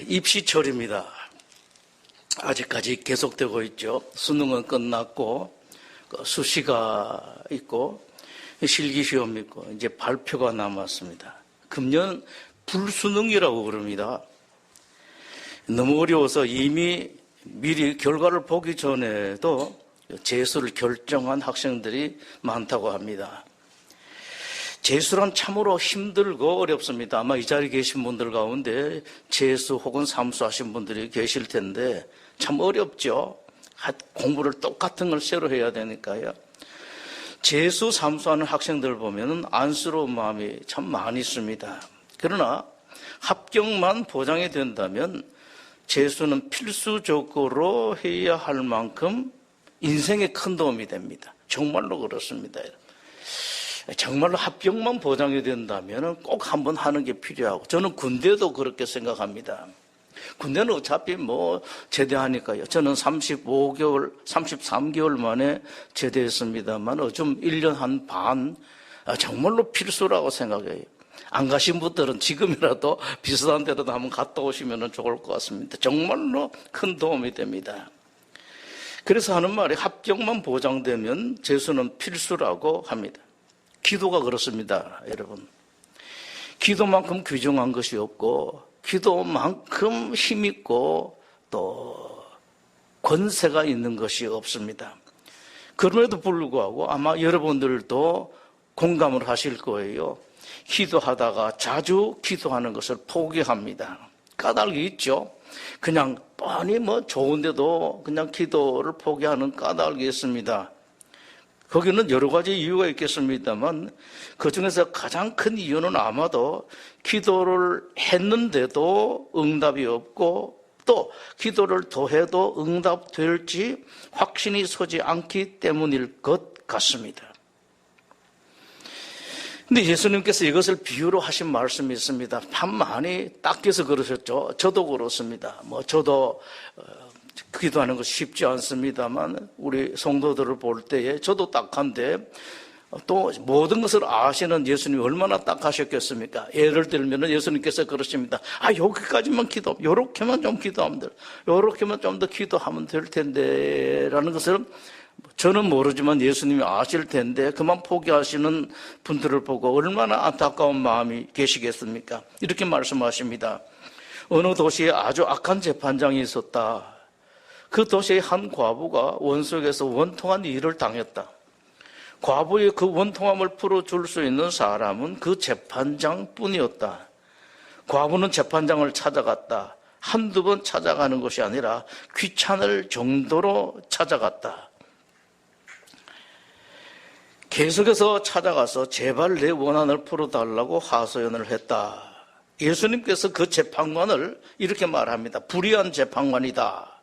입시철입니다. 아직까지 계속되고 있죠. 수능은 끝났고 수시가 있고 실기시험 있고 이제 발표가 남았습니다. 금년 불수능이라고 그럽니다. 너무 어려워서 이미 미리 결과를 보기 전에도 재수를 결정한 학생들이 많다고 합니다. 재수란 참으로 힘들고 어렵습니다. 아마 이 자리에 계신 분들 가운데 재수 혹은 삼수하신 분들이 계실 텐데 참 어렵죠. 공부를 똑같은 걸 새로 해야 되니까요. 재수 삼수하는 학생들 보면은 안쓰러운 마음이 참 많이 있습니다. 그러나 합격만 보장이 된다면 재수는 필수적으로 해야 할 만큼 인생에 큰 도움이 됩니다. 정말로 그렇습니다. 정말로 합격만 보장이 된다면 꼭 한번 하는 게 필요하고, 저는 군대도 그렇게 생각합니다. 군대는 어차피 제대하니까요. 저는 33개월 만에 제대했습니다만 좀 1년 한 반 정말로 필수라고 생각해요. 안 가신 분들은 지금이라도 비슷한 데라도 한번 갔다 오시면 좋을 것 같습니다. 정말로 큰 도움이 됩니다. 그래서 하는 말이 합격만 보장되면 재수는 필수라고 합니다. 기도가 그렇습니다, 여러분. 기도만큼 귀중한 것이 없고 기도만큼 힘있고 또 권세가 있는 것이 없습니다. 그럼에도 불구하고 아마 여러분들도 공감을 하실 거예요. 기도하다가 자주 기도하는 것을 포기합니다. 까닭이 있죠. 그냥 뻔히 좋은데도 그냥 기도를 포기하는 까닭이 있습니다. 거기는 여러 가지 이유가 있겠습니다만 그중에서 가장 큰 이유는 아마도 기도를 했는데도 응답이 없고 또 기도를 더 해도 응답될지 확신이 서지 않기 때문일 것 같습니다. 근데 예수님께서 이것을 비유로 하신 말씀이 있습니다. 참 많이 닦여서 그러셨죠. 저도 그렇습니다. 저도 기도하는 거 쉽지 않습니다만 우리 성도들을 볼 때에 저도 딱한데 또 모든 것을 아시는 예수님이 얼마나 딱하셨겠습니까? 예를 들면 예수님께서 그러십니다. 여기까지만 요렇게만 좀 기도하면 돼. 요렇게만 좀 더 기도하면 될 텐데 라는 것을 저는 모르지만 예수님이 아실 텐데 그만 포기하시는 분들을 보고 얼마나 안타까운 마음이 계시겠습니까? 이렇게 말씀하십니다. 어느 도시에 아주 악한 재판장이 있었다. 그 도시의 한 과부가 원수에게서 원통한 일을 당했다. 과부의 그 원통함을 풀어줄 수 있는 사람은 그 재판장뿐이었다. 과부는 재판장을 찾아갔다. 한두 번 찾아가는 것이 아니라 귀찮을 정도로 찾아갔다. 계속해서 찾아가서 제발 내 원한을 풀어달라고 하소연을 했다. 예수님께서 그 재판관을 이렇게 말합니다. 불의한 재판관이다.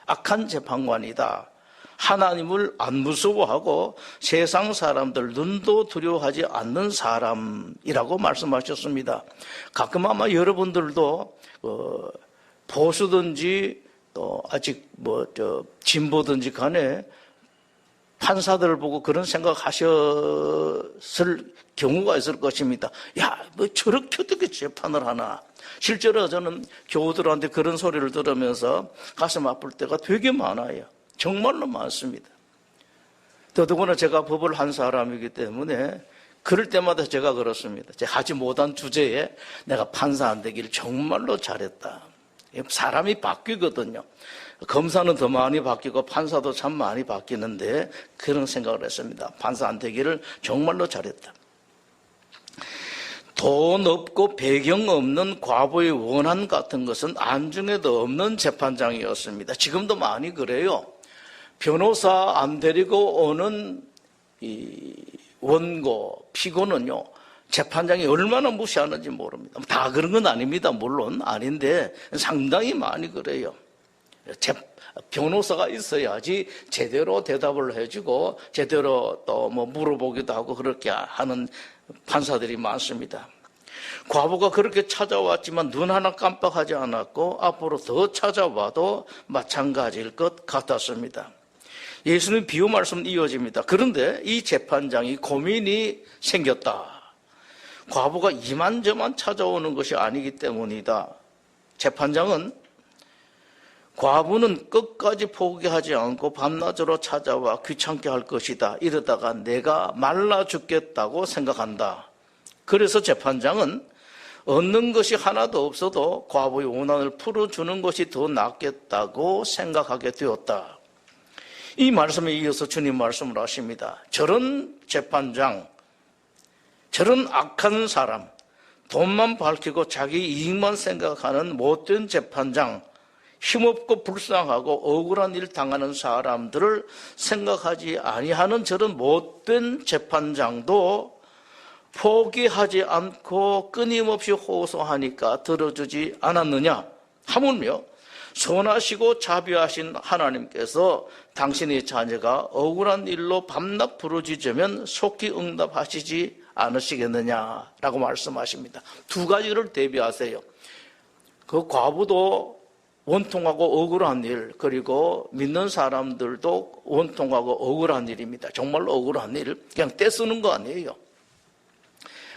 악한 재판관이다. 하나님을 안 무서워하고 세상 사람들 눈도 두려워하지 않는 사람이라고 말씀하셨습니다. 가끔 아마 여러분들도 보수든지 또 아직 진보든지 간에 판사들을 보고 그런 생각하셨을 경우가 있을 것입니다. 저렇게 어떻게 재판을 하나. 실제로 저는 교우들한테 그런 소리를 들으면서 가슴 아플 때가 되게 많아요. 정말로 많습니다. 더더구나 제가 법을 한 사람이기 때문에 그럴 때마다 제가 그렇습니다. 제가 하지 못한 주제에 내가 판사 안 되기를 정말로 잘했다. 사람이 바뀌거든요. 검사는 더 많이 바뀌고 판사도 참 많이 바뀌는데 그런 생각을 했습니다. 판사 안 되기를 정말로 잘했다. 돈 없고 배경 없는 과부의 원한 같은 것은 안중에도 없는 재판장이었습니다. 지금도 많이 그래요. 변호사 안 데리고 오는 이 원고, 피고는요, 재판장이 얼마나 무시하는지 모릅니다. 다 그런 건 아닙니다. 물론 아닌데 상당히 많이 그래요. 변호사가 있어야지 제대로 대답을 해주고 제대로 또 물어보기도 하고 그렇게 하는 판사들이 많습니다. 과부가 그렇게 찾아왔지만 눈 하나 깜빡하지 않았고 앞으로 더 찾아와도 마찬가지일 것 같았습니다. 예수님 비유 말씀 이어집니다. 그런데 이 재판장이 고민이 생겼다. 과부가 이만저만 찾아오는 것이 아니기 때문이다. 재판장은 과부는 끝까지 포기하지 않고 밤낮으로 찾아와 귀찮게 할 것이다. 이러다가 내가 말라 죽겠다고 생각한다. 그래서 재판장은 얻는 것이 하나도 없어도 과부의 원한을 풀어주는 것이 더 낫겠다고 생각하게 되었다. 이 말씀에 이어서 주님 말씀을 하십니다. 저런 재판장, 저런 악한 사람, 돈만 밝히고 자기 이익만 생각하는 못된 재판장, 힘없고 불쌍하고 억울한 일 당하는 사람들을 생각하지 아니하는 저런 못된 재판장도 포기하지 않고 끊임없이 호소하니까 들어주지 않았느냐? 하물며 선하시고 자비하신 하나님께서 당신의 자녀가 억울한 일로 밤낮 부르짖으면 속히 응답하시지 않으시겠느냐라고 말씀하십니다. 두 가지를 대비하세요. 그 과부도 원통하고 억울한 일, 그리고 믿는 사람들도 원통하고 억울한 일입니다. 정말로 억울한 일, 그냥 떼쓰는 거 아니에요.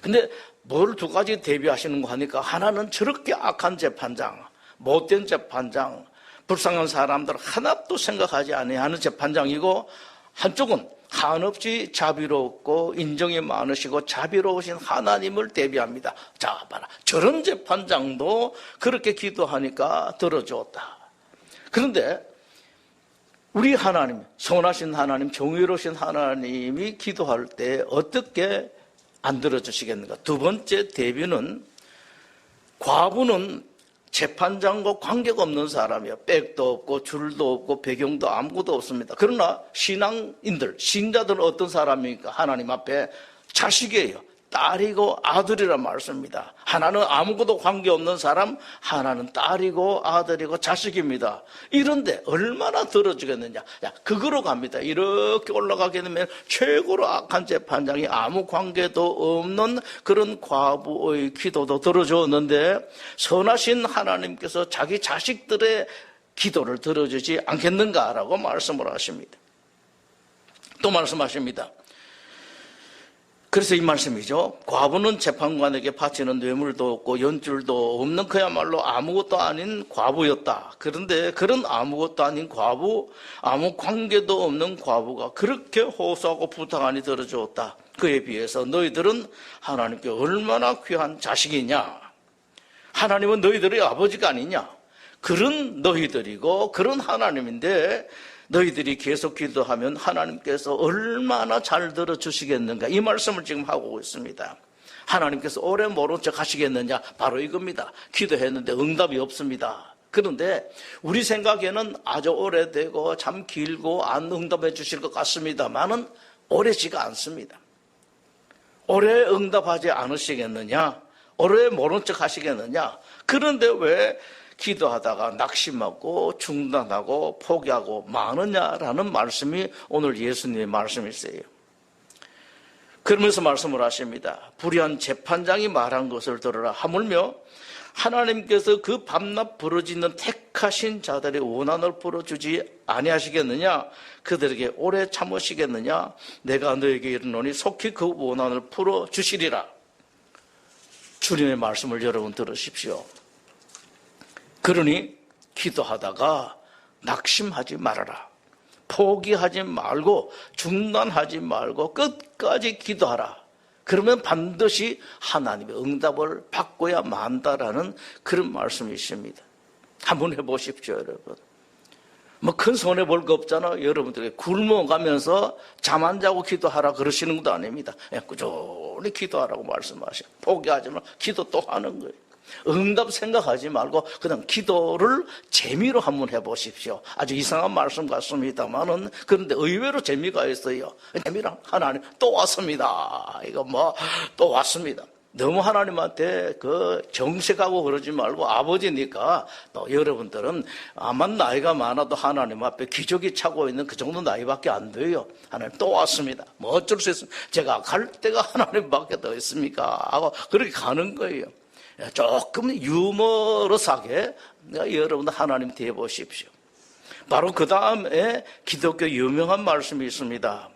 근데 뭘 두 가지 대비하시는 거 하니까 하나는 저렇게 악한 재판장, 못된 재판장, 불쌍한 사람들 하나도 생각하지 아니하는 재판장이고, 한쪽은 한없이 자비롭고 인정이 많으시고 자비로우신 하나님을 대비합니다. 자, 봐라. 저런 재판장도 그렇게 기도하니까 들어줬다. 그런데 우리 하나님, 선하신 하나님, 정의로우신 하나님이 기도할 때 어떻게 안 들어주시겠는가? 두 번째 대비는 과부는 재판장과 관계가 없는 사람이에요. 백도 없고 줄도 없고 배경도 아무것도 없습니다. 그러나 신앙인들, 신자들은 어떤 사람입니까? 하나님 앞에 자식이에요. 딸이고 아들이란 말씀입니다. 하나는 아무것도 관계없는 사람, 하나는 딸이고 아들이고 자식입니다. 이런데 얼마나 들어주겠느냐. 그거로 갑니다. 이렇게 올라가게 되면 최고로 악한 재판장이 아무 관계도 없는 그런 과부의 기도도 들어주었는데, 선하신 하나님께서 자기 자식들의 기도를 들어주지 않겠는가라고 말씀을 하십니다. 또 말씀하십니다. 그래서 이 말씀이죠. 과부는 재판관에게 바치는 뇌물도 없고 연줄도 없는 그야말로 아무것도 아닌 과부였다. 그런데 그런 아무것도 아닌 과부, 아무 관계도 없는 과부가 그렇게 호소하고 부탁하니 들어주었다. 그에 비해서 너희들은 하나님께 얼마나 귀한 자식이냐. 하나님은 너희들의 아버지가 아니냐. 그런 너희들이고 그런 하나님인데 너희들이 계속 기도하면 하나님께서 얼마나 잘 들어주시겠는가. 이 말씀을 지금 하고 있습니다. 하나님께서 오래 모른 척 하시겠느냐. 바로 이겁니다. 기도했는데 응답이 없습니다. 그런데 우리 생각에는 아주 오래되고 참 길고 안 응답해 주실 것 같습니다만은 오래지가 않습니다. 오래 응답하지 않으시겠느냐. 오래 모른 척 하시겠느냐. 그런데 왜 기도하다가 낙심하고 중단하고 포기하고 마느냐라는 말씀이 오늘 예수님의 말씀이세요. 그러면서 말씀을 하십니다. 불의한 재판장이 말한 것을 들으라. 하물며 하나님께서 그 밤낮 부르짖는 택하신 자들의 원한을 풀어주지 아니하시겠느냐. 그들에게 오래 참으시겠느냐. 내가 너에게 이르노니 속히 그 원한을 풀어주시리라. 주님의 말씀을 여러분 들으십시오. 그러니 기도하다가 낙심하지 말아라. 포기하지 말고 중단하지 말고 끝까지 기도하라. 그러면 반드시 하나님의 응답을 받고야 만다라는 그런 말씀이십니다. 한번 해보십시오, 여러분. 뭐 큰 손해 볼 거 없잖아요. 여러분들에게 굶어가면서 잠 안 자고 기도하라 그러시는 것도 아닙니다. 꾸준히 기도하라고 말씀하셔요. 포기하지 말고 기도 또 하는 거예요. 응답 생각하지 말고 그냥 기도를 재미로 한번 해보십시오. 아주 이상한 말씀 같습니다만은 그런데 의외로 재미가 있어요. 재미랑 하나님 또 왔습니다. 이거 뭐 또 왔습니다. 너무 하나님한테 그 정색하고 그러지 말고 아버지니까 또 여러분들은 아마 나이가 많아도 하나님 앞에 기저귀 차고 있는 그 정도 나이밖에 안 돼요. 하나님 또 왔습니다. 뭐 어쩔 수 있습니까? 제가 갈 때가 하나님밖에 더 있습니까? 하고 그렇게 가는 거예요. 조금 유머러스하게 여러분들 하나님 대해 보십시오. 바로 그 다음에 기독교 유명한 말씀이 있습니다.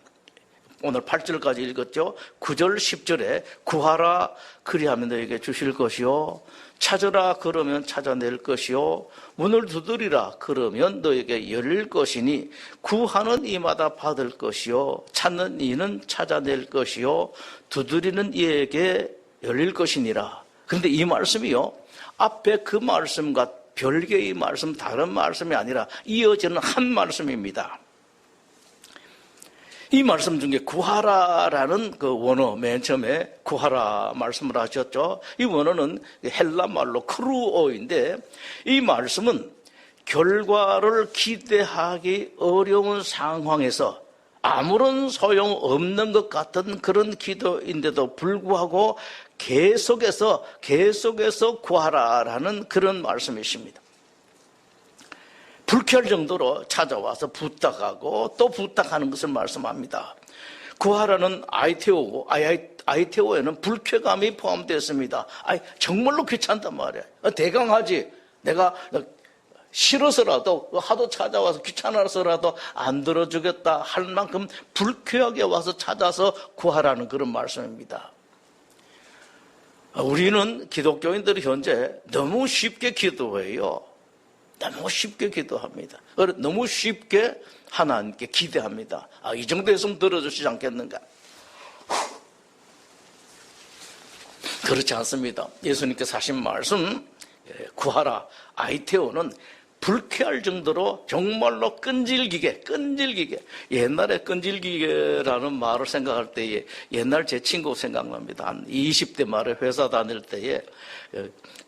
오늘 8절까지 읽었죠. 9절 10절에 구하라 그리하면 너에게 주실 것이요 찾으라 그러면 찾아낼 것이요 문을 두드리라 그러면 너에게 열릴 것이니 구하는 이마다 받을 것이요 찾는 이는 찾아낼 것이요 두드리는 이에게 열릴 것이니라. 그런데 이 말씀이요 앞에 그 말씀과 별개의 말씀, 다른 말씀이 아니라 이어지는 한 말씀입니다. 이 말씀 중에 구하라라는 그 원어, 맨 처음에 구하라 말씀을 하셨죠. 이 원어는 헬라 말로 크루오인데 이 말씀은 결과를 기대하기 어려운 상황에서 아무런 소용없는 것 같은 그런 기도인데도 불구하고 계속해서 구하라라는 그런 말씀이십니다. 불쾌할 정도로 찾아와서 부탁하고 또 부탁하는 것을 말씀합니다. 구하라는 아이테오고 아이테오에는 불쾌감이 포함되어 있습니다. 정말로 귀찮단 말이에요. 대강하지. 내가 싫어서라도 하도 찾아와서 귀찮아서라도 안 들어주겠다 할 만큼 불쾌하게 와서 찾아서 구하라는 그런 말씀입니다. 우리는 기독교인들이 현재 너무 쉽게 기도해요. 너무 쉽게 기도합니다. 너무 쉽게 하나님께 기대합니다. 이 정도 했으면 들어주시지 않겠는가? 그렇지 않습니다. 예수님께서 하신 말씀 구하라 아이테오는 불쾌할 정도로 정말로 끈질기게 옛날에 끈질기게라는 말을 생각할 때에 옛날 제 친구 생각납니다. 한 20대 말에 회사 다닐 때에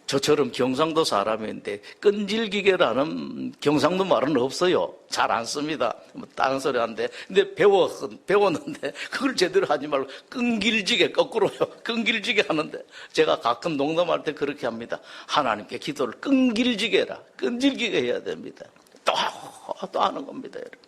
저처럼 경상도 사람인데 끈질기게라는 경상도 말은 없어요. 잘 안 씁니다. 다른 소리 하는데 근데 배웠는데 그걸 제대로 하지 말고 끈질기게 거꾸로요. 끈질기게 하는데 제가 가끔 농담할 때 그렇게 합니다. 하나님께 기도를 끈질기게 해라. 끈질기게 해야 됩니다. 또 하는 겁니다. 여러분.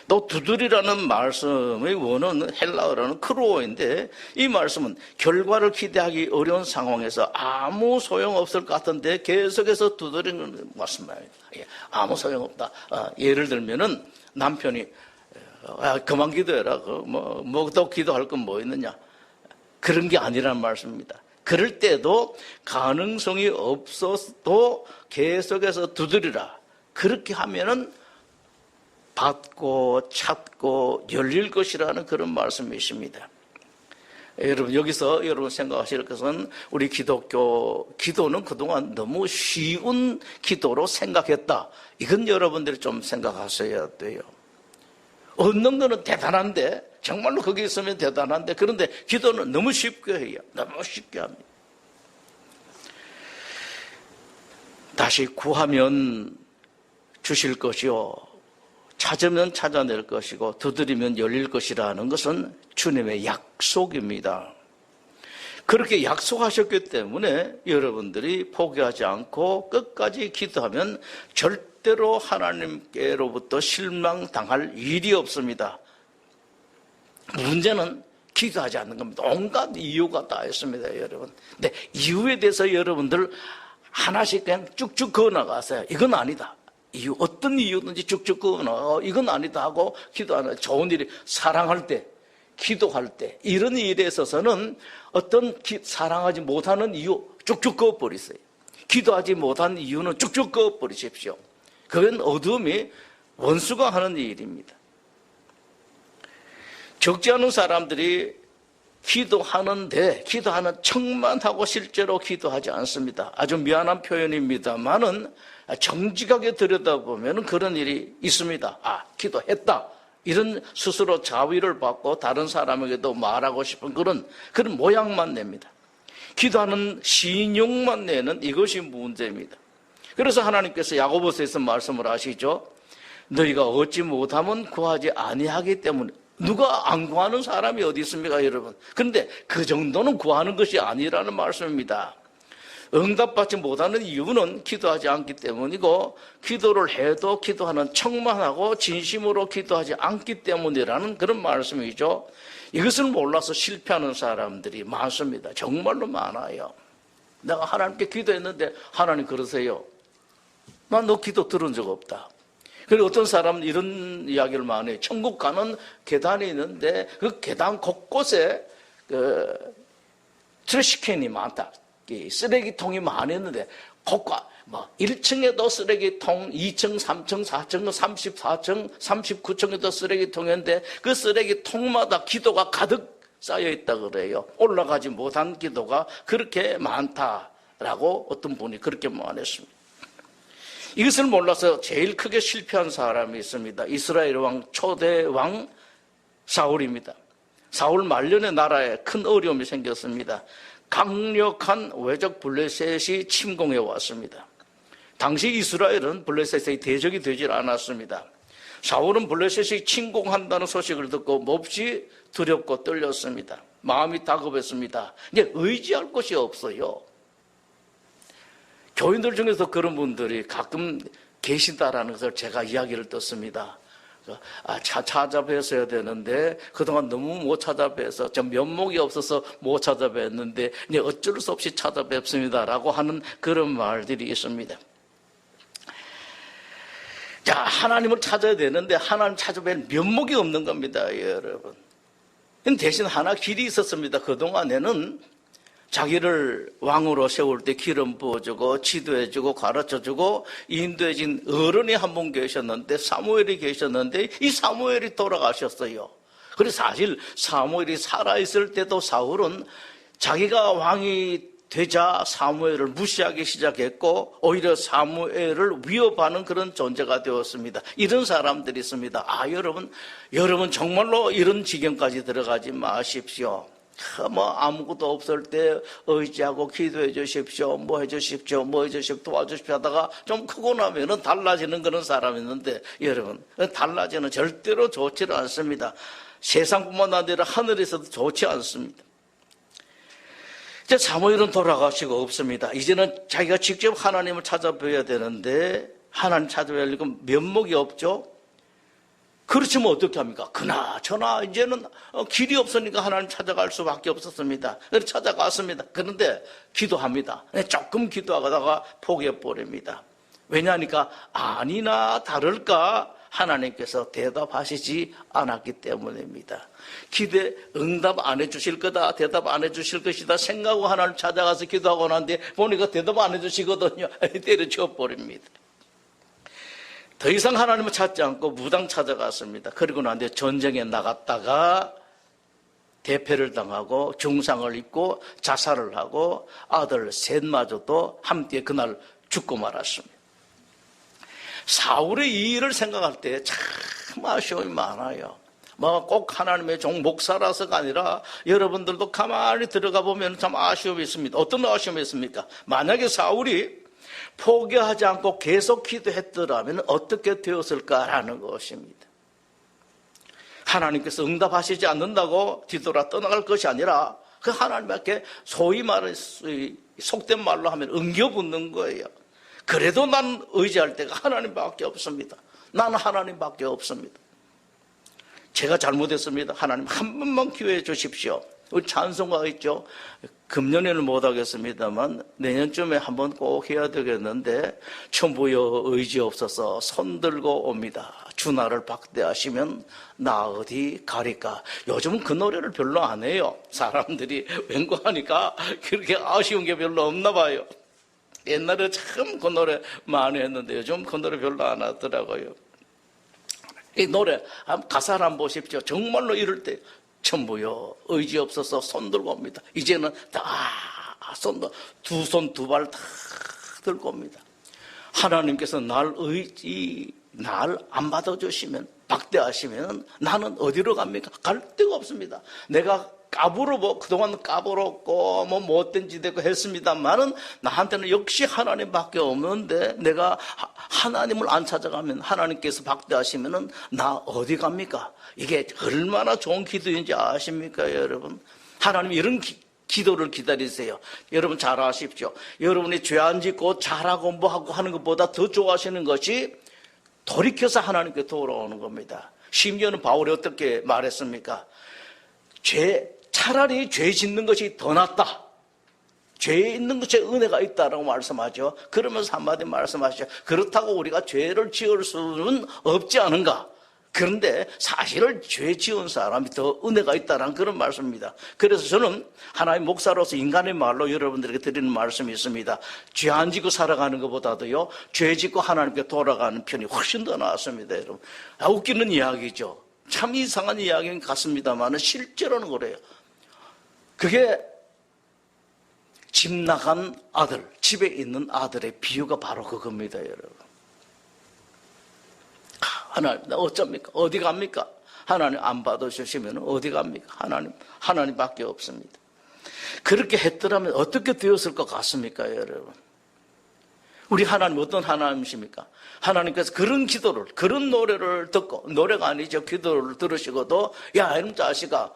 또 두드리라는 말씀의 원어는 헬라어라는 크루오인데 이 말씀은 결과를 기대하기 어려운 상황에서 아무 소용없을 것 같은데 계속해서 두드리는 말씀입니다. 아무 소용없다. 예를 들면은 남편이 그만 기도해라. 뭐 또 기도할 건 뭐 있느냐. 그런 게 아니라는 말씀입니다. 그럴 때도 가능성이 없어도 계속해서 두드리라. 그렇게 하면은 받고 찾고 열릴 것이라는 그런 말씀이십니다. 여러분 여기서 여러분 생각하실 것은 우리 기도는 그동안 너무 쉬운 기도로 생각했다. 이건 여러분들이 좀 생각하셔야 돼요. 얻는 거는 대단한데 정말로 거기 있으면 대단한데 그런데 기도는 너무 쉽게 해요. 너무 쉽게 합니다. 다시 구하면 주실 것이요 찾으면 찾아낼 것이고 두드리면 열릴 것이라는 것은 주님의 약속입니다. 그렇게 약속하셨기 때문에 여러분들이 포기하지 않고 끝까지 기도하면 절대로 하나님께로부터 실망당할 일이 없습니다. 문제는 기도하지 않는 겁니다. 온갖 이유가 다 있습니다, 여러분. 근데 이유에 대해서 여러분들 하나씩 그냥 쭉쭉 그어나가세요. 이건 아니다. 이유, 어떤 이유든지 쭉쭉 그어나가 이건 아니다 하고 기도하는 좋은 일이 사랑할 때, 기도할 때 이런 일에 있어서는 어떤 사랑하지 못하는 이유 쭉쭉 그어버리세요. 기도하지 못한 이유는 쭉쭉 그어버리십시오. 그건 어둠이 원수가 하는 일입니다. 적지 않은 사람들이 기도하는 척만 하고 실제로 기도하지 않습니다. 아주 미안한 표현입니다만은 정직하게 들여다보면 그런 일이 있습니다. 기도했다. 이런 스스로 자위를 받고 다른 사람에게도 말하고 싶은 그런 모양만 냅니다. 기도하는 신용만 내는 이것이 문제입니다. 그래서 하나님께서 야고보서에서 말씀을 하시죠. 너희가 얻지 못하면 구하지 아니하기 때문에 누가 안 구하는 사람이 어디 있습니까, 여러분? 그런데 그 정도는 구하는 것이 아니라는 말씀입니다. 응답받지 못하는 이유는 기도하지 않기 때문이고 기도를 해도 기도하는 척만 하고 진심으로 기도하지 않기 때문이라는 그런 말씀이죠. 이것을 몰라서 실패하는 사람들이 많습니다. 정말로 많아요. 내가 하나님께 기도했는데 하나님 그러세요. 난 너 기도 들은 적 없다. 그리고 어떤 사람은 이런 이야기를 많이 해요. 천국 가는 계단이 있는데 그 계단 곳곳에 트래시캔이 많다. 쓰레기통이 많았는데 고가 1층에도 쓰레기통, 2층, 3층, 4층, 34층, 39층에도 쓰레기통이었는데 그 쓰레기통마다 기도가 가득 쌓여있다 그래요. 올라가지 못한 기도가 그렇게 많다라고 어떤 분이 그렇게 말했습니다. 이것을 몰라서 제일 크게 실패한 사람이 있습니다. 이스라엘 왕 초대 왕 사울입니다. 사울 말년의 나라에 큰 어려움이 생겼습니다. 강력한 외적 블레셋이 침공해 왔습니다. 당시 이스라엘은 블레셋의 대적이 되질 않았습니다. 사울은 블레셋이 침공한다는 소식을 듣고 몹시 두렵고 떨렸습니다. 마음이 다급했습니다. 이제 의지할 곳이 없어요. 교인들 중에서 그런 분들이 가끔 계신다라는 것을 제가 이야기를 듣습니다. 찾아뵀어야 되는데 그동안 너무 못 찾아뵈서 좀 면목이 없어서 못 찾아뵀는데 이제 어쩔 수 없이 찾아뵙습니다라고 하는 그런 말들이 있습니다. 자, 하나님을 찾아야 되는데 하나님 찾아뵐 면목이 없는 겁니다, 여러분. 대신 하나 길이 있었습니다. 그동안에는 자기를 왕으로 세울 때 기름 부어주고 지도해주고 가르쳐주고 인도해준 어른이 한 분 계셨는데 사무엘이 계셨는데 이 사무엘이 돌아가셨어요. 그래서 사실 사무엘이 살아있을 때도 사울은 자기가 왕이 되자 사무엘을 무시하기 시작했고 오히려 사무엘을 위협하는 그런 존재가 되었습니다. 이런 사람들이 있습니다. 여러분 정말로 이런 지경까지 들어가지 마십시오. 아무것도 없을 때 의지하고 기도해 주십시오. 뭐 해주십시오. 도와주십시오 하다가 좀 크고 나면은 달라지는 그런 사람이 있는데 여러분, 달라지는 절대로 좋지는 않습니다. 세상뿐만 아니라 하늘에서도 좋지 않습니다. 이제 사무엘은 돌아가시고 없습니다. 이제는 자기가 직접 하나님을 찾아뵈야 되는데 하나님 찾아뵐 면목이 없죠. 그렇지만 어떻게 합니까? 그나저나 이제는 길이 없으니까 하나님 찾아갈 수밖에 없었습니다. 그래서 찾아갔습니다. 그런데 기도합니다. 조금 기도하다가 포기해버립니다. 왜냐하니까 아니나 다를까 하나님께서 대답하시지 않았기 때문입니다. 기대 응답 안 해주실 거다, 대답 안 해주실 것이다 생각하고 하나님 찾아가서 기도하고 나는데 보니까 대답 안 해주시거든요. 때려쳐 버립니다. 더 이상 하나님을 찾지 않고 무당 찾아갔습니다. 그리고 난 뒤에 전쟁에 나갔다가 대패를 당하고 중상을 입고 자살을 하고 아들 셋마저도 함께 그날 죽고 말았습니다. 사울의 이 일을 생각할 때 참 아쉬움이 많아요. 꼭 하나님의 종 목사라서가 아니라 여러분들도 가만히 들어가 보면 참 아쉬움이 있습니다. 어떤 아쉬움이 있습니까? 만약에 사울이 포기하지 않고 계속 기도했더라면 어떻게 되었을까라는 것입니다. 하나님께서 응답하시지 않는다고 뒤돌아 떠나갈 것이 아니라 그 하나님께 소위 말해 속된 말로 하면 응겨붙는 거예요. 그래도 난 의지할 때가 하나님밖에 없습니다. 나는 하나님밖에 없습니다. 제가 잘못했습니다. 하나님 한 번만 기회해 주십시오. 우리 찬송가 있죠. 금년에는 못하겠습니다만 내년쯤에 한번 꼭 해야 되겠는데 천부여 의지 없어서 손들고 옵니다. 주 나를 박대하시면 나 어디 가리까. 요즘은 그 노래를 별로 안 해요. 사람들이 웬거하니까 그렇게 아쉬운 게 별로 없나 봐요. 옛날에 참 그 노래 많이 했는데 요즘 그 노래 별로 안 하더라고요. 이 노래 가사를 한번 보십시오. 정말로 이럴 때 천부여 의지 없어서 손들고 옵니다. 이제는 다 두 손 두 발 다 들고 옵니다. 하나님께서 날 안 받아주시면 박대하시면 나는 어디로 갑니까? 갈 데가 없습니다. 내가 그동안 까불었고 못된 짓 했고 했습니다만은 나한테는 역시 하나님밖에 없는데 내가 하나님을 안 찾아가면 하나님께서 박대하시면은 나 어디 갑니까? 이게 얼마나 좋은 기도인지 아십니까, 여러분? 하나님 이런 기도를 기다리세요. 여러분 잘 아십시오. 여러분이 죄 안 짓고 잘하고 뭐하고 하는 것보다 더 좋아하시는 것이 돌이켜서 하나님께 돌아오는 겁니다. 심지어는 바울이 어떻게 말했습니까? 차라리 죄 짓는 것이 더 낫다. 죄 있는 것에 은혜가 있다라고 말씀하죠. 그러면서 한마디 말씀하시죠. 그렇다고 우리가 죄를 지을 수는 없지 않은가? 그런데 사실은 죄 지은 사람이 더 은혜가 있다는 그런 말씀입니다. 그래서 저는 하나의 목사로서 인간의 말로 여러분들에게 드리는 말씀이 있습니다. 죄 안 짓고 살아가는 것보다도요, 죄 짓고 하나님께 돌아가는 편이 훨씬 더 나았습니다, 여러분. 웃기는 이야기죠. 참 이상한 이야기는 같습니다만 실제로는 그래요. 그게 집 나간 아들, 집에 있는 아들의 비유가 바로 그겁니다, 여러분. 하나님, 나 어쩝니까? 어디 갑니까? 하나님 안 받아주시면 어디 갑니까? 하나님밖에 없습니다. 그렇게 했더라면 어떻게 되었을 것 같습니까, 여러분? 우리 하나님 어떤 하나님이십니까? 하나님께서 그런 기도를, 그런 노래를 듣고, 노래가 아니죠. 기도를 들으시고도, 야, 이놈 자식아,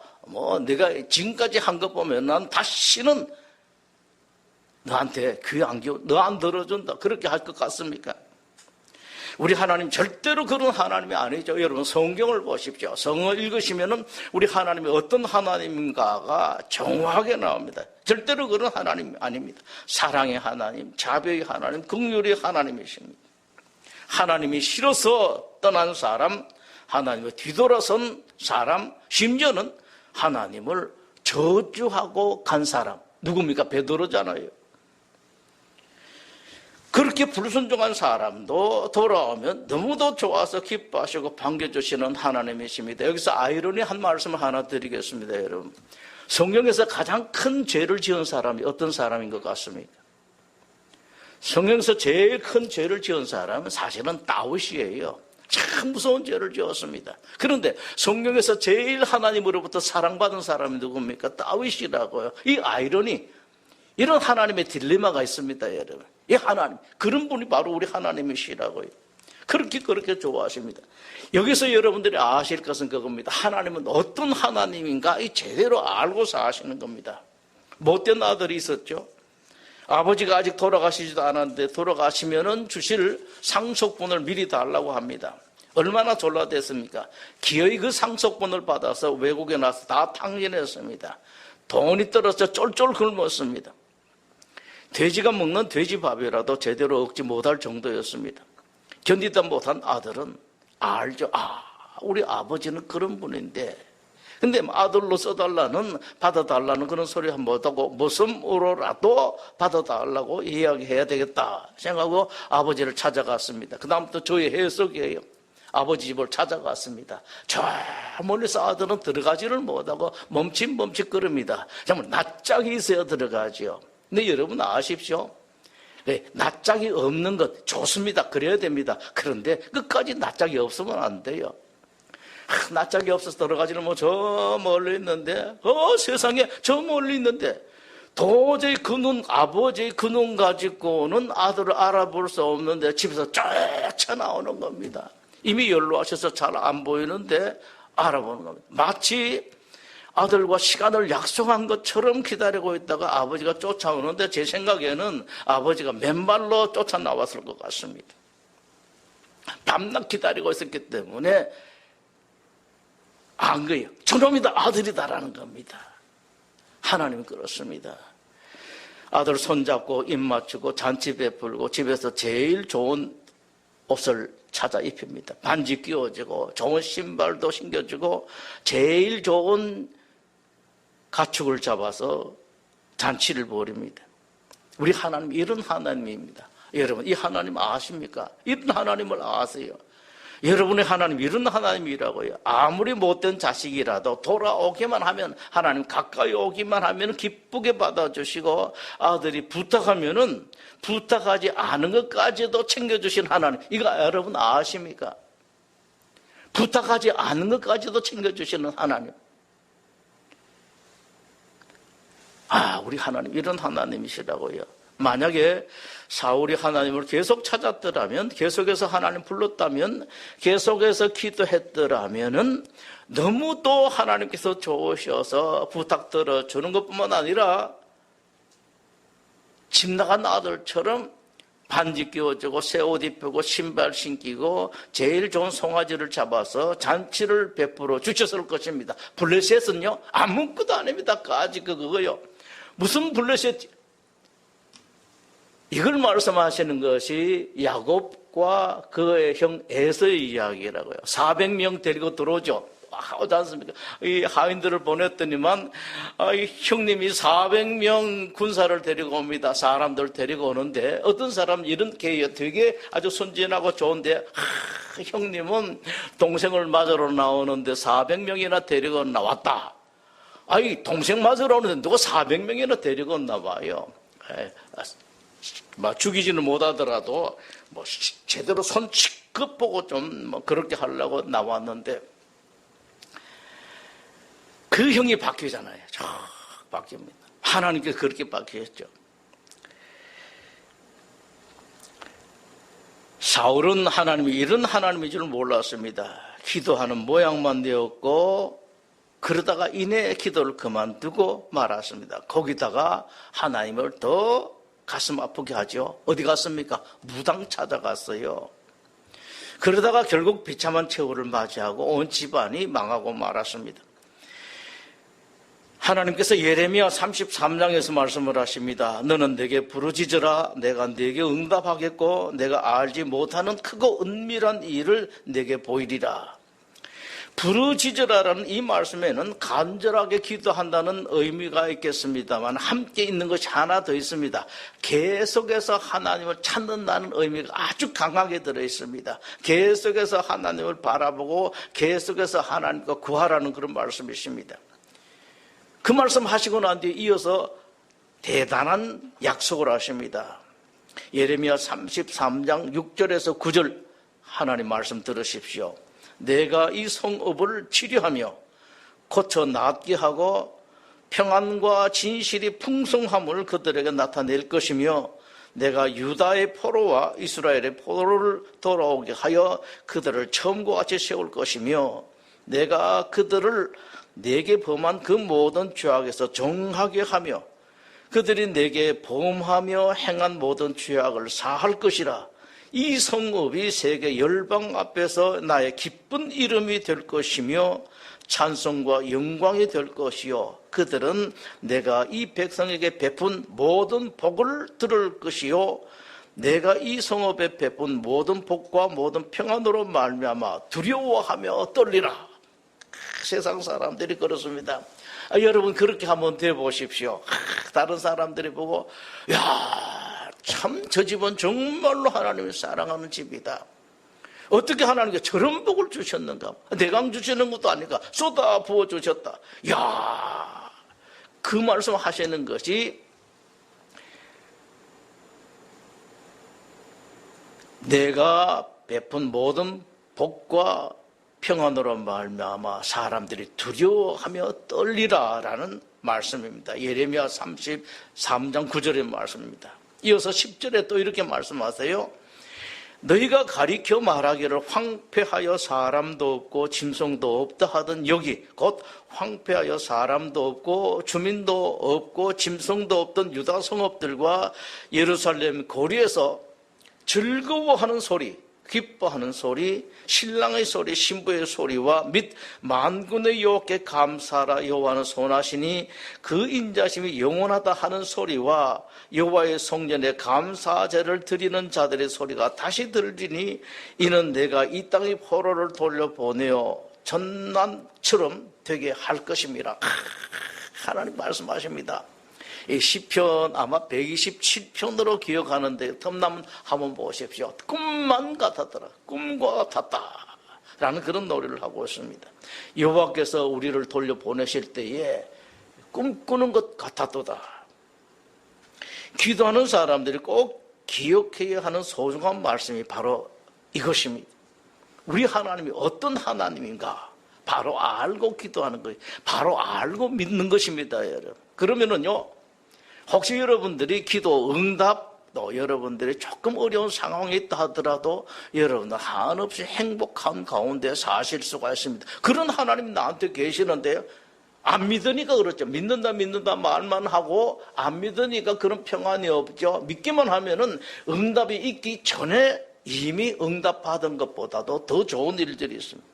내가 지금까지 한 것 보면 난 다시는 너한테 귀 안 기워, 너 안 들어준다. 그렇게 할 것 같습니까? 우리 하나님 절대로 그런 하나님이 아니죠. 여러분 성경을 보십시오. 성을 읽으시면은 우리 하나님이 어떤 하나님인가가 정확하게 나옵니다. 절대로 그런 하나님이 아닙니다. 사랑의 하나님, 자비의 하나님, 긍휼의 하나님이십니다. 하나님이 싫어서 떠난 사람, 하나님을 뒤돌아선 사람, 심지어는 하나님을 저주하고 간 사람, 누굽니까? 베드로잖아요. 그렇게 불순종한 사람도 돌아오면 너무도 좋아서 기뻐하시고 반겨주시는 하나님이십니다. 여기서 아이러니 한 말씀을 하나 드리겠습니다, 여러분. 성경에서 가장 큰 죄를 지은 사람이 어떤 사람인 것 같습니까? 성경에서 제일 큰 죄를 지은 사람은 사실은 다윗이에요. 참 무서운 죄를 지었습니다. 그런데 성경에서 제일 하나님으로부터 사랑받은 사람이 누굽니까? 다윗이라고요. 이 아이러니, 이런 하나님의 딜레마가 있습니다, 여러분. 이 하나님, 그런 분이 바로 우리 하나님이시라고요. 그렇게 좋아하십니다. 여기서 여러분들이 아실 것은 그겁니다. 하나님은 어떤 하나님인가 이 제대로 알고 사시는 겁니다. 못된 아들이 있었죠. 아버지가 아직 돌아가시지도 않았는데 돌아가시면은 주실 상속분을 미리 달라고 합니다. 얼마나 졸라댔습니까? 기어이 그 상속분을 받아서 외국에 나서 다 탕진했습니다. 돈이 떨어져 쫄쫄 굶었습니다. 돼지가 먹는 돼지밥이라도 제대로 얻지 못할 정도였습니다. 견디다 못한 아들은 알죠. 우리 아버지는 그런 분인데, 근데 아들로 써달라는, 받아달라는 그런 소리 못하고 모섬으로라도 받아달라고 이야기해야 되겠다 생각하고 아버지를 찾아갔습니다. 그 다음부터 저의 해석이에요. 아버지 집을 찾아갔습니다. 저 멀리서 아들은 들어가지를 못하고 멈칫멈칫거립니다. 정말 낯짝이 있어야 들어가지요. 근데 여러분 아십시오? 낯짝이 없는 것 좋습니다. 그래야 됩니다. 그런데 끝까지 낯짝이 없으면 안 돼요. 낯짝이 없어서 들어가지는 저 멀리 있는데, 세상에 저 멀리 있는데, 도저히 그 눈, 아버지의 그 눈 가지고는 아들을 알아볼 수 없는데 집에서 쫓아나오는 겁니다. 이미 연로하셔서 잘 안 보이는데 알아보는 겁니다. 마치 아들과 시간을 약속한 것처럼 기다리고 있다가 아버지가 쫓아오는데 제 생각에는 아버지가 맨발로 쫓아나왔을 것 같습니다. 밤낮 기다리고 있었기 때문에 안 거예요. 저놈이다, 아들이다라는 겁니다. 하나님은 그렇습니다. 아들 손잡고 입 맞추고 잔치 베풀고 집에서 제일 좋은 옷을 찾아 입힙니다. 반지 끼워주고 좋은 신발도 신겨주고 제일 좋은 가축을 잡아서 잔치를 벌입니다. 우리 하나님 이런 하나님입니다. 여러분 이 하나님 아십니까? 이런 하나님을 아세요? 여러분의 하나님 이런 하나님이라고요. 아무리 못된 자식이라도 돌아오기만 하면, 하나님 가까이 오기만 하면 기쁘게 받아주시고, 아들이 부탁하면은 부탁하지 않은 것까지도 챙겨주신 하나님, 이거 여러분 아십니까? 부탁하지 않은 것까지도 챙겨주시는 하나님. 우리 하나님 이런 하나님이시라고요. 만약에 사울이 하나님을 계속 찾았더라면, 계속해서 하나님 불렀다면, 계속해서 기도했더라면은 너무도 하나님께서 좋으셔서 부탁 들어주는 것뿐만 아니라 집 나간 아들처럼 반지 끼워주고 새 옷 입히고 신발 신기고 제일 좋은 송아지를 잡아서 잔치를 베풀어 주셨을 것입니다. 블레셋은요 아무것도 안 합니다. 까짓 그거요. 무슨 블레셋? 이걸 말씀하시는 것이 야곱과 그의 형 에서의 이야기라고요. 400명 데리고 들어오죠. 하지 않습니까? 이 하인들을 보냈더니만 이 형님이 400명 군사를 데리고 옵니다. 사람들 데리고 오는데 어떤 사람 이렇게 되게 아주 순진하고 좋은데 형님은 동생을 맞으러 나오는데 400명이나 데리고 나왔다. 아이 동생 맞으러 오는데 누가 400명이나 데리고 왔나 봐요. 죽이지는 못하더라도 뭐 제대로 손치급 보고 좀 뭐 그렇게 하려고 나왔는데 그 형이 바뀌잖아요. 쫙 바뀝니다. 하나님께서 그렇게 바뀌었죠. 사울은 하나님이 이런 하나님인 줄 몰랐습니다. 기도하는 모양만 되었고 그러다가 이내 기도를 그만두고 말았습니다. 거기다가 하나님을 더 가슴 아프게 하죠. 어디 갔습니까? 무당 찾아갔어요. 그러다가 결국 비참한 최후를 맞이하고 온 집안이 망하고 말았습니다. 하나님께서 예레미야 33장에서 말씀을 하십니다. 너는 내게 부르짖으라. 내가 내게 응답하겠고 내가 알지 못하는 크고 은밀한 일을 내게 보이리라. 부르짖으라라는 이 말씀에는 간절하게 기도한다는 의미가 있겠습니다만 함께 있는 것이 하나 더 있습니다. 계속해서 하나님을 찾는다는 의미가 아주 강하게 들어있습니다. 계속해서 하나님을 바라보고 계속해서 하나님과 구하라는 그런 말씀이십니다. 그 말씀 하시고 난 뒤에 이어서 대단한 약속을 하십니다. 예레미야 33장 6절에서 9절 하나님 말씀 들으십시오. 내가 이 성읍을 치료하며 고쳐 낫게 하고 평안과 진실이 풍성함을 그들에게 나타낼 것이며 내가 유다의 포로와 이스라엘의 포로를 돌아오게 하여 그들을 처음과 같이 세울 것이며 내가 그들을 내게 범한 그 모든 죄악에서 정하게 하며 그들이 내게 범하며 행한 모든 죄악을 사할 것이라. 이 성읍이 세계 열방 앞에서 나의 기쁜 이름이 될 것이며 찬송과 영광이 될 것이요 그들은 내가 이 백성에게 베푼 모든 복을 들을 것이요 내가 이 성읍에 베푼 모든 복과 모든 평안으로 말미암아 두려워하며 떨리라. 세상 사람들이 그렇습니다. 여러분 그렇게 한번 돼 보십시오. 다른 사람들이 보고 야, 참 저 집은 정말로 하나님이 사랑하는 집이다. 어떻게 하나님께 저런 복을 주셨는가? 내강 주시는 것도 아니까 쏟아 부어 주셨다. 야, 그 말씀 하시는 것이 내가 베푼 모든 복과 평안으로 말미암아 사람들이 두려워하며 떨리라라는 말씀입니다. 예레미야 33장 9절의 말씀입니다. 이어서 10절에 또 이렇게 말씀하세요. 너희가 가리켜 말하기를 황폐하여 사람도 없고 짐승도 없다 하던 여기 곧 황폐하여 사람도 없고 주민도 없고 짐승도 없던 유다 성읍들과 예루살렘 거리에서 즐거워하는 소리, 기뻐하는 소리, 신랑의 소리, 신부의 소리와 및 만군의 여호와께 감사하라. 여호와는 선하시니 그 인자심이 영원하다 하는 소리와 여호와의 성전에 감사제를 드리는 자들의 소리가 다시 들리니 이는 내가 이 땅의 포로를 돌려보내어 전난처럼 되게 할 것입니다. 하나님 말씀하십니다. 이 시편 아마 127편으로 기억하는데 틈나면 한번 보십시오. 꿈만 같았더라. 꿈과 같았다 라는 그런 노래를 하고 있습니다. 여호와께서 우리를 돌려보내실 때에 꿈꾸는 것 같았도다. 기도하는 사람들이 꼭 기억해야 하는 소중한 말씀이 바로 이것입니다. 우리 하나님이 어떤 하나님인가 바로 알고 기도하는 거예요. 바로 알고 믿는 것입니다, 여러분. 그러면은요, 혹시 여러분들이 기도 응답도 여러분들이 조금 어려운 상황에 있다 하더라도 여러분들 한없이 행복한 가운데 사실 수가 있습니다. 그런 하나님이 나한테 계시는데요. 안 믿으니까 그렇죠. 믿는다 말만 하고 안 믿으니까 그런 평안이 없죠. 믿기만 하면은 응답이 있기 전에 이미 응답받은 것보다도 더 좋은 일들이 있습니다.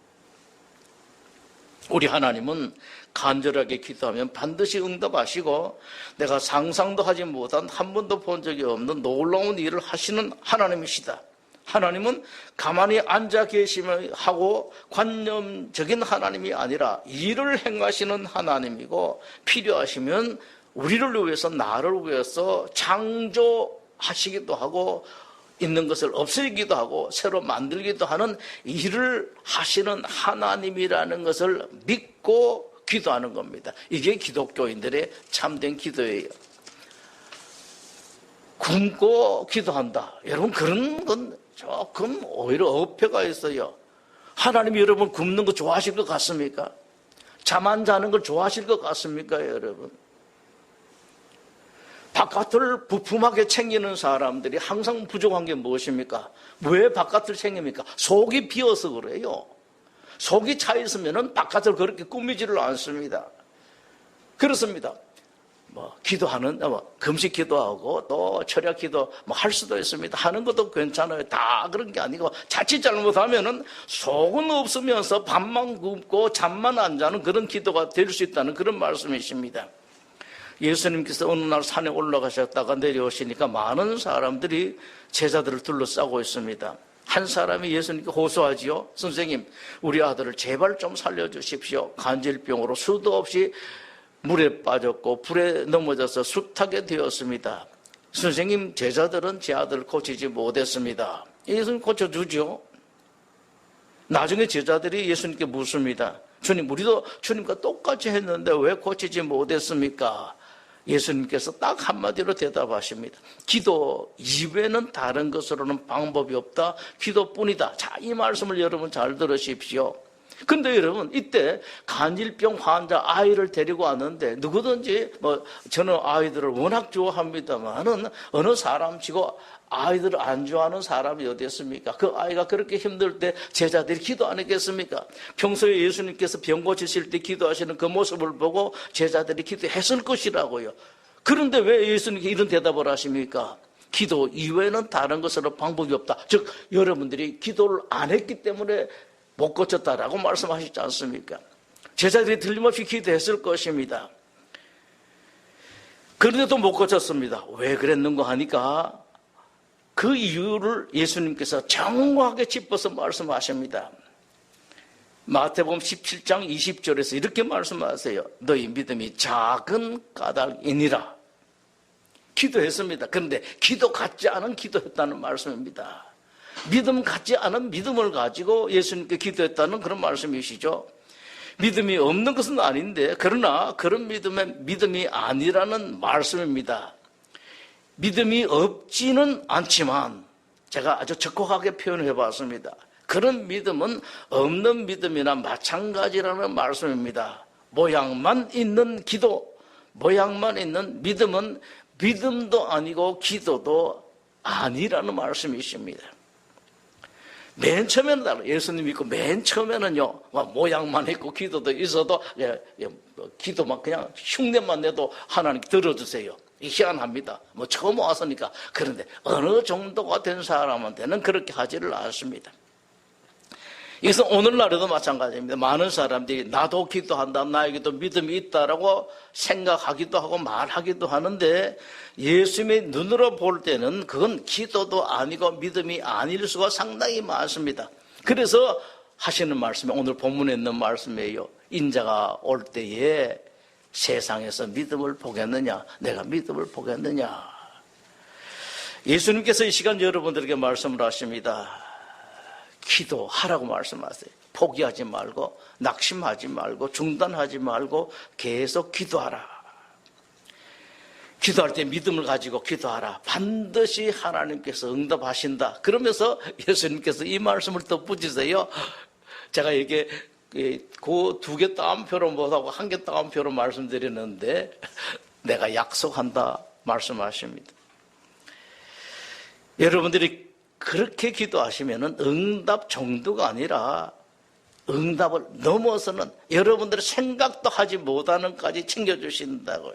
우리 하나님은 간절하게 기도하면 반드시 응답하시고 내가 상상도 하지 못한 한 번도 본 적이 없는 놀라운 일을 하시는 하나님이시다. 하나님은 가만히 앉아 계시면 하고 관념적인 하나님이 아니라 일을 행하시는 하나님이고 필요하시면 우리를 위해서 나를 위해서 창조하시기도 하고 있는 것을 없애기도 하고 새로 만들기도 하는 일을 하시는 하나님이라는 것을 믿고 기도하는 겁니다. 이게 기독교인들의 참된 기도예요. 굶고 기도한다. 여러분 그런 건 조금 오히려 어폐가 있어요. 하나님이 여러분 굶는 거 좋아하실 것 같습니까? 잠 안 자는 걸 좋아하실 것 같습니까, 여러분? 바깥을 부품하게 챙기는 사람들이 항상 부족한 게 무엇입니까? 왜 바깥을 챙깁니까? 속이 비어서 그래요. 속이 차 있으면 바깥을 그렇게 꾸미지를 않습니다. 그렇습니다. 기도하는, 금식 기도하고 또 철야 기도 할 수도 있습니다. 하는 것도 괜찮아요. 다 그런 게 아니고 자칫 잘못하면은 속은 없으면서 밥만 굶고 잠만 안 자는 그런 기도가 될 수 있다는 그런 말씀이십니다. 예수님께서 어느 날 산에 올라가셨다가 내려오시니까 많은 사람들이 제자들을 둘러싸고 있습니다. 한 사람이 예수님께 호소하지요. 선생님, 우리 아들을 제발 좀 살려주십시오. 간질병으로 수도 없이 물에 빠졌고 불에 넘어져서 숨타게 되었습니다. 선생님, 제자들은 제 아들을 고치지 못했습니다. 예수님 고쳐주죠. 나중에 제자들이 예수님께 묻습니다. 주님, 우리도 주님과 똑같이 했는데 왜 고치지 못했습니까? 예수님께서 딱 한마디로 대답하십니다. 기도 이외에는 다른 것으로는 방법이 없다. 기도뿐이다. 자, 이 말씀을 여러분 잘 들으십시오. 근데 여러분, 이때 간질병 환자 아이를 데리고 왔는데 누구든지 저는 아이들을 워낙 좋아합니다만은 어느 사람치고 아이들을 안 좋아하는 사람이 어디 있습니까? 그 아이가 그렇게 힘들 때 제자들이 기도 안 했겠습니까? 평소에 예수님께서 병 고치실 때 기도하시는 그 모습을 보고 제자들이 기도했을 것이라고요. 그런데 왜 예수님께 이런 대답을 하십니까? 기도 이외에는 다른 것으로 방법이 없다. 즉 여러분들이 기도를 안 했기 때문에 못 고쳤다라고 말씀하시지 않습니까? 제자들이 틀림없이 기도했을 것입니다. 그런데도 못 고쳤습니다. 왜 그랬는가 하니까 그 이유를 예수님께서 정확하게 짚어서 말씀하십니다. 마태복음 17장 20절에서 이렇게 말씀하세요. 너희 믿음이 작은 까닭이니라. 기도했습니다. 그런데 기도 같지 않은 기도했다는 말씀입니다. 믿음 같지 않은 믿음을 가지고 예수님께 기도했다는 그런 말씀이시죠. 믿음이 없는 것은 아닌데 그러나 그런 믿음이 아니라는 말씀입니다. 믿음이 없지는 않지만 제가 아주 적확하게 표현해 봤습니다. 그런 믿음은 없는 믿음이나 마찬가지라는 말씀입니다. 모양만 있는 기도, 모양만 있는 믿음은 믿음도 아니고 기도도 아니라는 말씀이십니다. 맨 처음에는 예수님 믿고 맨 처음에는요 모양만 있고 기도도 있어도 기도만 그냥 흉내만 내도 하나님 들어주세요. 희한합니다. 처음 와서니까. 그런데 어느 정도가 된 사람한테는 그렇게 하지를 않습니다. 이것은 오늘날에도 마찬가지입니다. 많은 사람들이 나도 기도한다, 나에게도 믿음이 있다라고 생각하기도 하고 말하기도 하는데 예수님의 눈으로 볼 때는 그건 기도도 아니고 믿음이 아닐 수가 상당히 많습니다. 그래서 하시는 말씀이 오늘 본문에 있는 말씀이에요. 인자가 올 때에 세상에서 믿음을 보겠느냐, 내가 믿음을 보겠느냐. 예수님께서 이 시간 여러분들에게 말씀을 하십니다. 기도하라고 말씀하세요. 포기하지 말고 낙심하지 말고 중단하지 말고 계속 기도하라. 기도할 때 믿음을 가지고 기도하라. 반드시 하나님께서 응답하신다. 그러면서 예수님께서 이 말씀을 덧붙이세요. 제가 이게 그 두 개 따옴표로 못하고 한 개 따옴표로 말씀드리는데 내가 약속한다 말씀하십니다. 여러분들이 그렇게 기도하시면 응답 정도가 아니라 응답을 넘어서는 여러분들의 생각도 하지 못하는까지 챙겨주신다고요.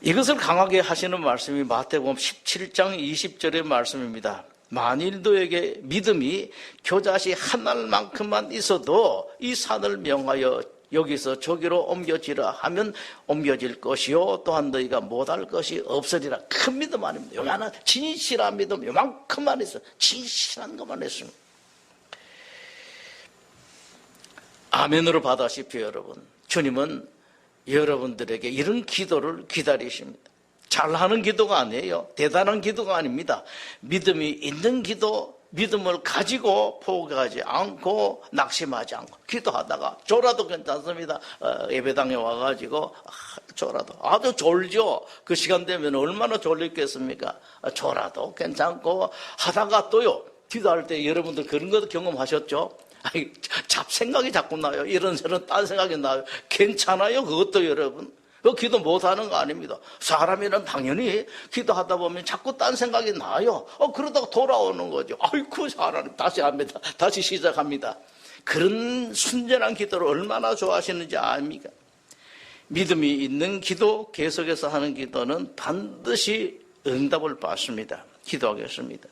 이것을 강하게 하시는 말씀이 마태복음 17장 20절의 말씀입니다. 만일 너에게 믿음이 겨자씨 한 알만큼만 있어도 이 산을 명하여 여기서 저기로 옮겨지라 하면 옮겨질 것이요 또한 너희가 못할 것이 없으리라. 큰 믿음 아닙니다. 여기 하나 진실한 믿음 요만큼만 있어. 진실한 것만 했습니다. 아멘으로 받아십시오. 여러분, 주님은 여러분들에게 이런 기도를 기다리십니다. 잘하는 기도가 아니에요. 대단한 기도가 아닙니다. 믿음이 있는 기도, 믿음을 가지고 포기하지 않고 낙심하지 않고 기도하다가 졸아도 괜찮습니다. 예배당에 와가지고 졸아도 아주 졸죠. 그 시간 되면 얼마나 졸렸겠습니까? 졸아도 괜찮고 하다가 또요, 기도할 때 여러분들 그런 것도 경험하셨죠? 잡생각이 자꾸 나요. 이런저런 딴 생각이 나요. 괜찮아요, 그것도 여러분. 그 기도 못하는 거 아닙니다. 사람이란 당연히 기도하다 보면 자꾸 딴 생각이 나요. 그러다가 돌아오는 거죠. 아이고, 하나님 다시 합니다. 다시 시작합니다. 그런 순전한 기도를 얼마나 좋아하시는지 아닙니까? 믿음이 있는 기도, 계속해서 하는 기도는 반드시 응답을 받습니다. 기도하겠습니다.